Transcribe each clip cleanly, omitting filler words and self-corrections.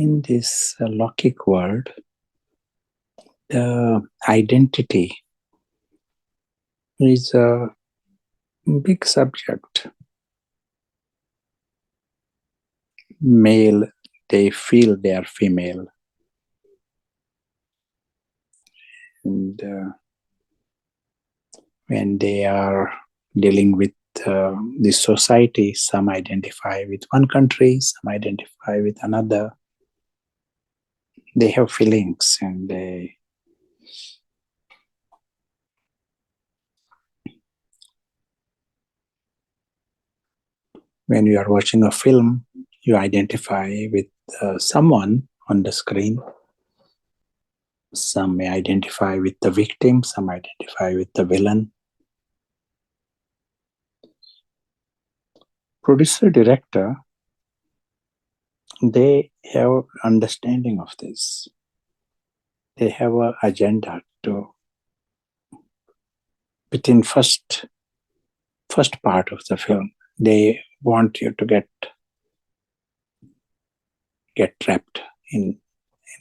In this Lockic world, the identity is a big subject. Male, they feel they are female. And when they are dealing with the society, some identify with one country, some identify with another. They have feelings, and when you are watching a film, you identify with someone on the screen. Some may identify with the victim, some identify with the villain. Producer, director, they have understanding of this. They have an agenda to, within first part of the film, they want you to get trapped in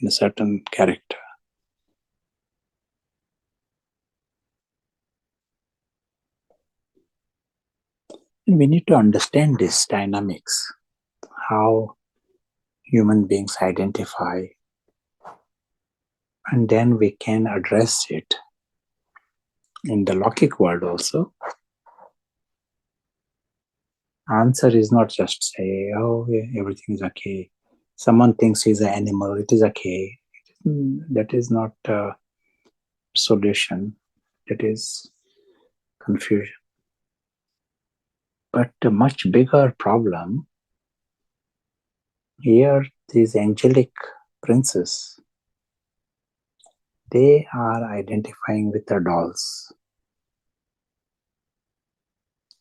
a certain character. And we need to understand these dynamics, how human beings identify, and then we can address it in the Lockic world also. Answer is not just say, oh, everything is okay. Someone thinks he's an animal, it is okay. That is not a solution. That is confusion. But a much bigger problem here, these angelic princes, they are identifying with the dolls.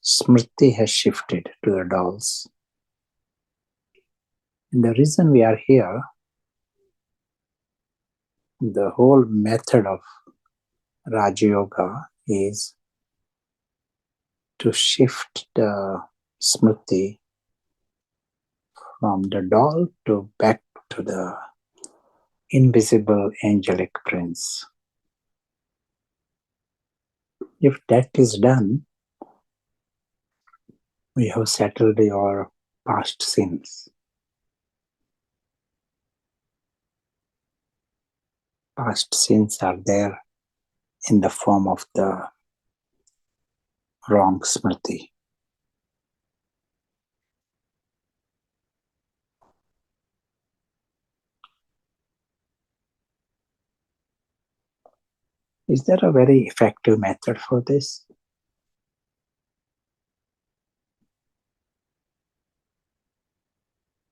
Smruti has shifted to the dolls. And the reason we are here, the whole method of Raja Yoga is to shift the Smruti from the doll to back to the invisible angelic prince. If that is done, we have settled your past sins. Past sins are there in the form of the wrong Smriti. Is there a very effective method for this?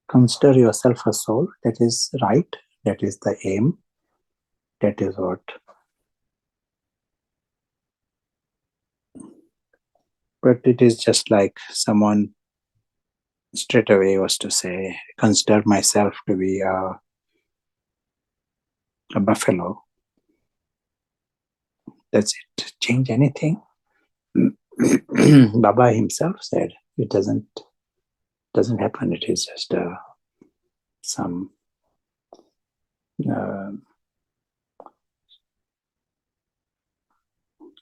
Consider yourself a soul. That is right. That is the aim. That is what. But it is just like someone straight away was to say, consider myself to be a buffalo. Does it change anything? Baba himself said it doesn't happen. It is just some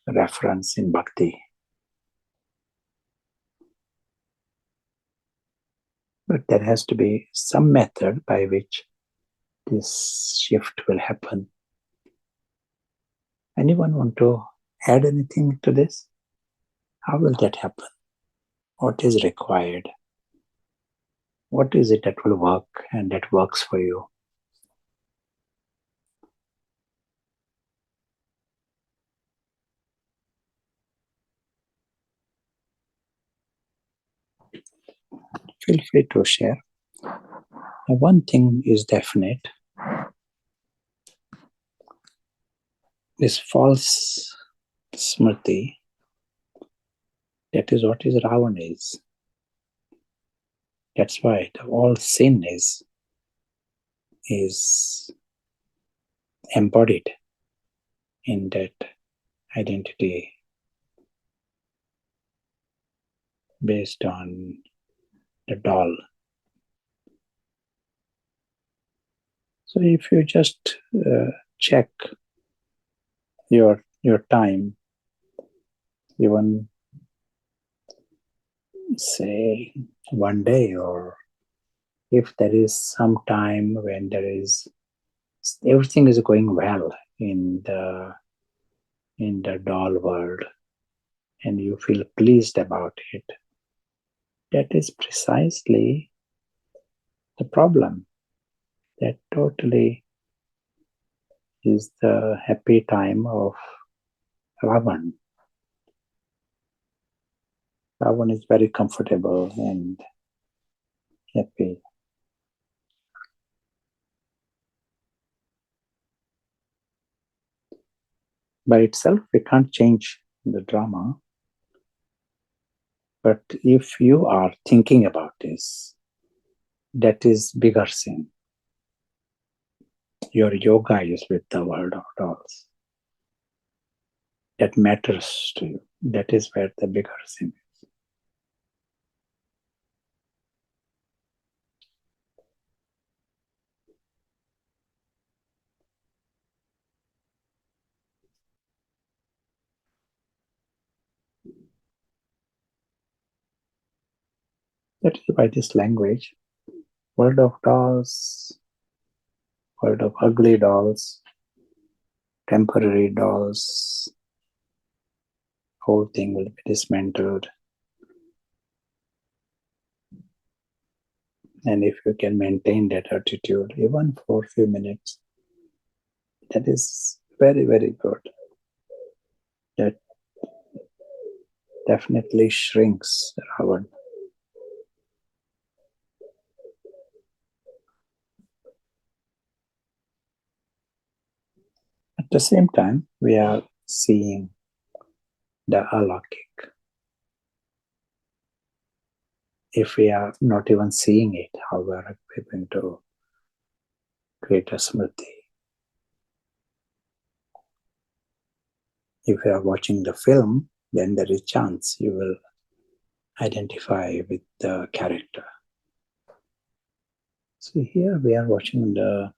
reference in bhakti. But there has to be some method by which this shift will happen. Anyone want to add anything to this? How will that happen? What is required? What is it that will work and that works for you? Feel free to share. One thing is definite. This false smriti, that is what is Ravana is. That's why all sin is embodied in that identity based on the doll. So if you just check your time, even say one day, or if there is some time when there is everything is going well in the doll world, and you feel pleased about it, that is precisely the problem. That totally is the happy time of Ravan. Ravan is very comfortable and happy. By itself, we can't change the drama. But if you are thinking about this, that is bigger sin. Your yoga is with the world of dolls. That matters to you. That is where the bigger sin is. That is why this language, world of dolls, world of ugly dolls, temporary dolls, whole thing will be dismantled. And if you can maintain that attitude even for a few minutes, that is very, very good. That definitely shrinks Ravan. At the same time, we are seeing the alokik. If we are not even seeing it, how we are going to create a smriti? If you are watching the film, then there is chance you will identify with the character. So here we are watching the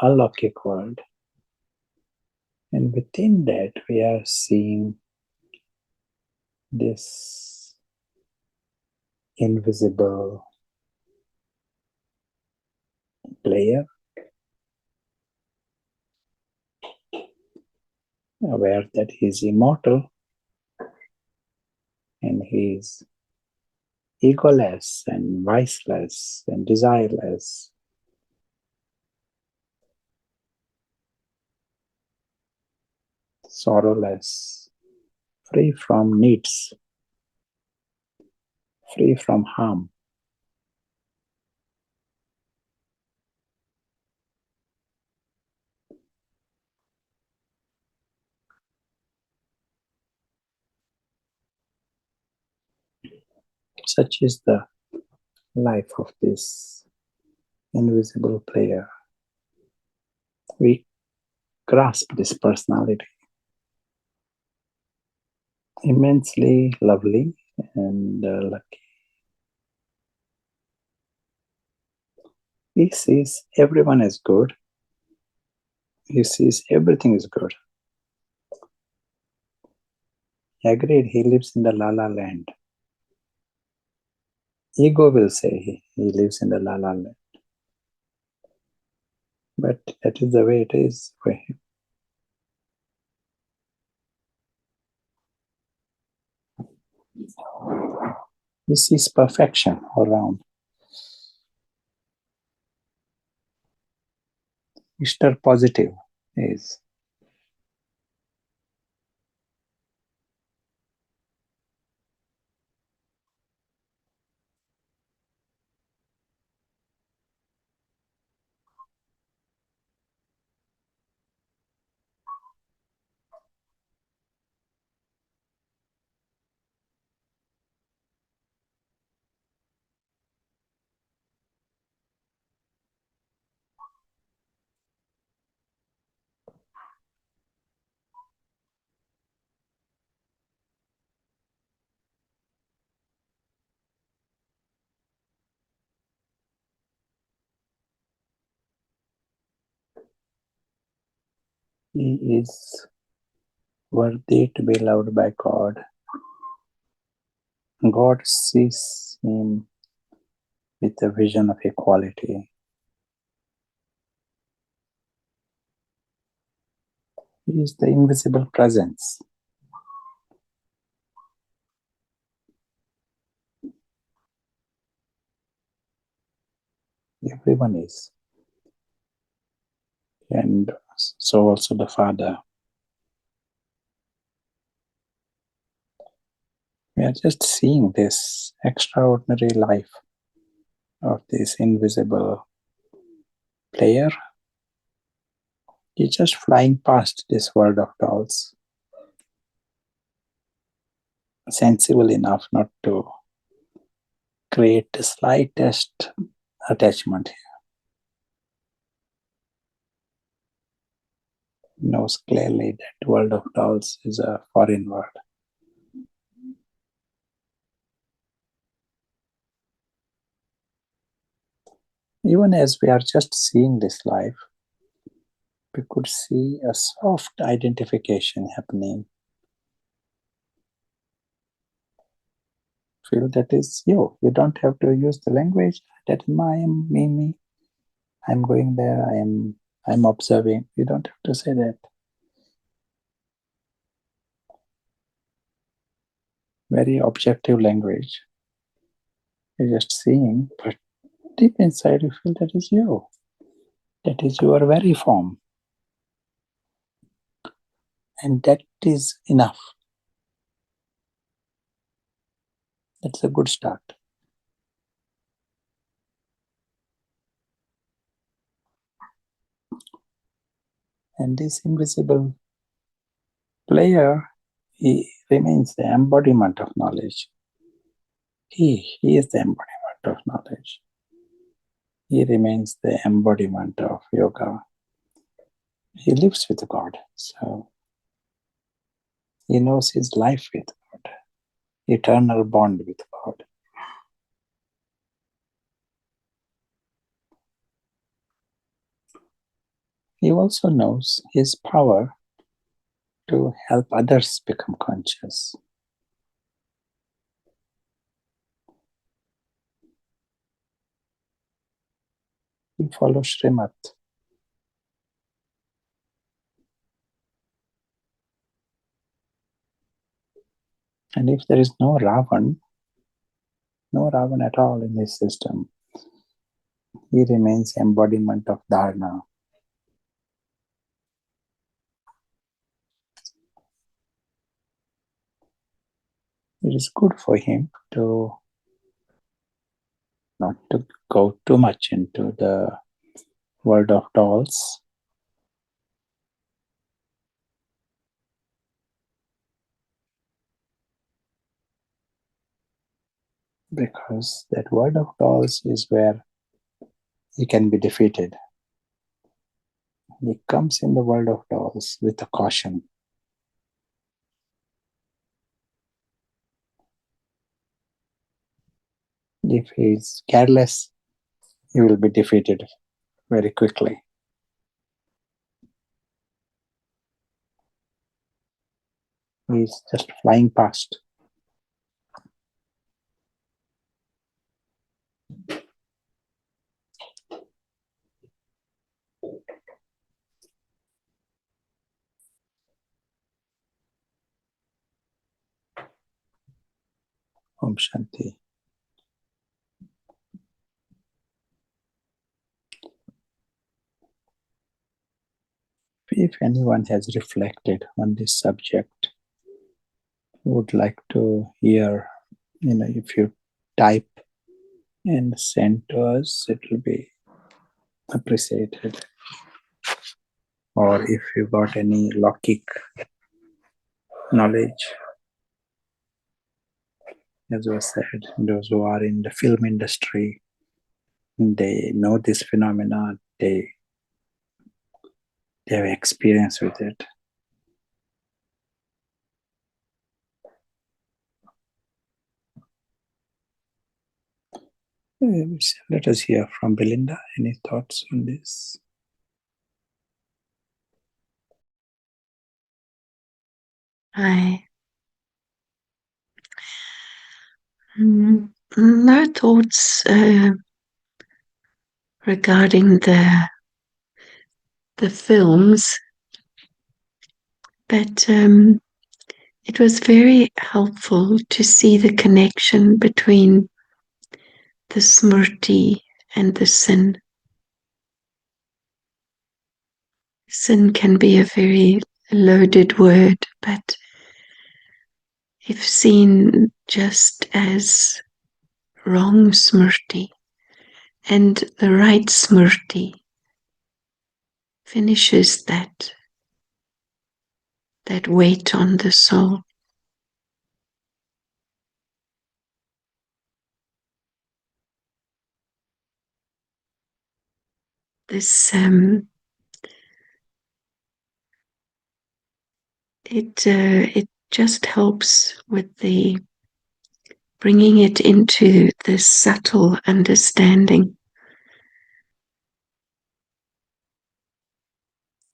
alokik world, and within that we are seeing this invisible player, aware that he is immortal and he is egoless and viceless and desireless. Sorrowless, free from needs, free from harm. Such is the life of this invisible player. We grasp this personality, immensely lovely and lucky. He sees everyone as good. He sees everything is good. Agreed, he lives in the La La land. Ego will say he lives in the La La land. But that is the way it is for him. He sees perfection around. Mr. Positive is. He is worthy to be loved by God. God sees him with a vision of equality. He is the invisible presence. Everyone is. And so also the Father. We are just seeing this extraordinary life of this invisible player. He's just flying past this world of dolls, sensible enough not to create the slightest attachment. He knows clearly that world of dolls is a foreign world. Even as we are just seeing this life, we could see a soft identification happening. Feel that is you. You don't have to use the language. That is me. I'm going there. I'm observing. You don't have to say that. Very objective language. You're just seeing, but deep inside you feel that is you. That is your very form. And that is enough. That's a good start. And this invisible player, he remains the embodiment of knowledge. He is the embodiment of knowledge. He remains the embodiment of yoga. He lives with God, so he knows his life with God, eternal bond with God. He also knows his power to help others become conscious. He follows Srimad. And if there is no Ravan at all in his system, he remains embodiment of Dharna. It is good for him to not to go too much into the world of dolls, because that world of dolls is where he can be defeated. He comes in the world of dolls with a caution. If he is careless, he will be defeated very quickly. He is just flying past. Om Shanti. If anyone has reflected on this subject, would like to hear, if you type and send to us, it will be appreciated. Or if you got any Lokik knowledge, as was said, those who are in the film industry, they know this phenomena, they have experience with it. Let us hear from Belinda. Any thoughts on this? I no thoughts regarding the films, but it was very helpful to see the connection between the Smruti and the sin. Sin can be a very loaded word, but if seen just as wrong Smruti and the right Smruti finishes that weight on the soul. This it just helps with the bringing it into this subtle understanding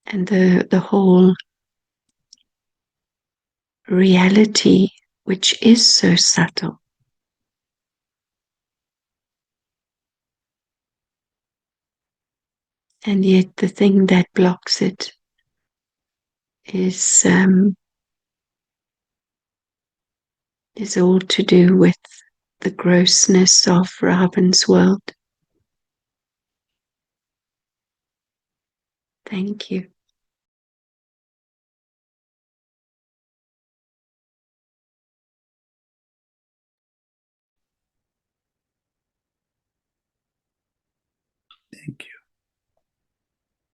and the whole reality, which is so subtle. And yet the thing that blocks it is all to do with the grossness of Ravan's world. Thank you. Thank you.